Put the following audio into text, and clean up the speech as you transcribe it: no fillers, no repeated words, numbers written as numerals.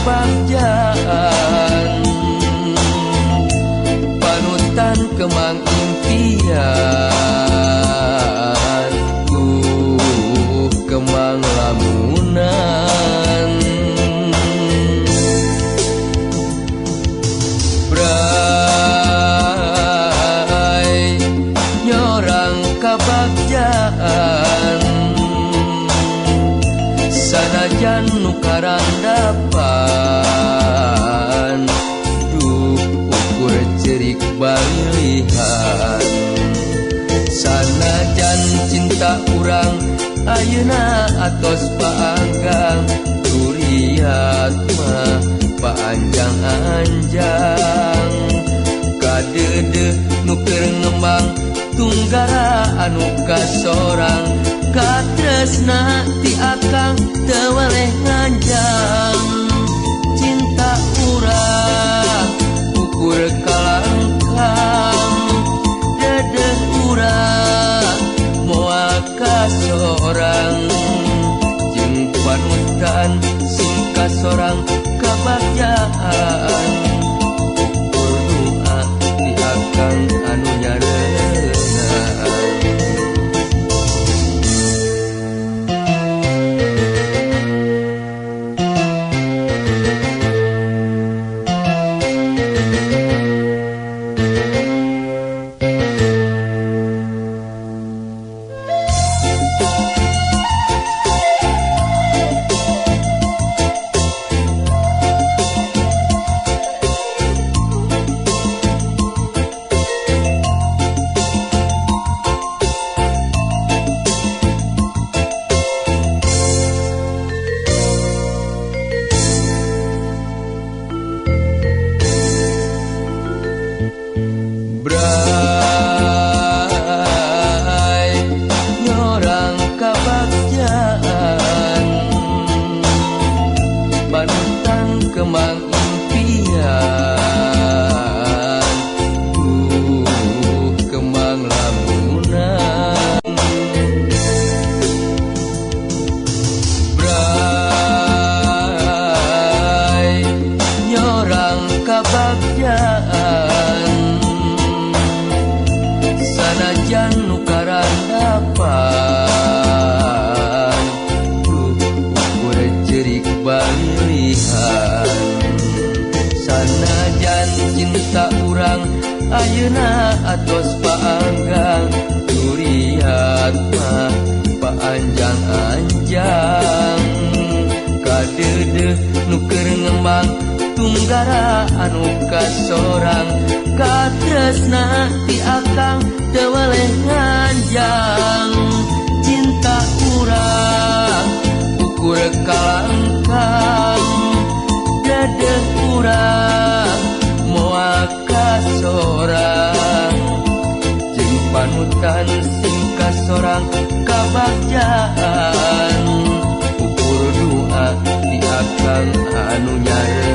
kabagjaan panutan kemang impian kemang lamunan bray nyorang kabagjaan sanajan nukaran dapan ukur cerik balilihan sanajan cinta urang ayeuna atos paanggang turiat mah paanjang-anjang kadede nuker ngembang tunggara anu kasorang katresna ti akang teu weleh nganjang cinta urang ukur kalangkang dedeh urang moal kasorang jeung panutan sing kasorang kabagjaan ukur doa ti akang anu nyareungan bray nyorang kabagjaan panutan kemang impian kemang lamunan bray nyorang kabagjaan sanajan nukaran dapan ukur cerik balilihan sanajan cinta urang ayeuna atos paanggang turiat mah paanjang-anjang kadede nuker ngembang tunggara anu kasorang katresna ti akang teu weleh nganjang cinta urang ukur kalangkang dedeh urang moal kasorang jeung panutan sing kasorang kabagjaan ukur doa ti akang anu nyare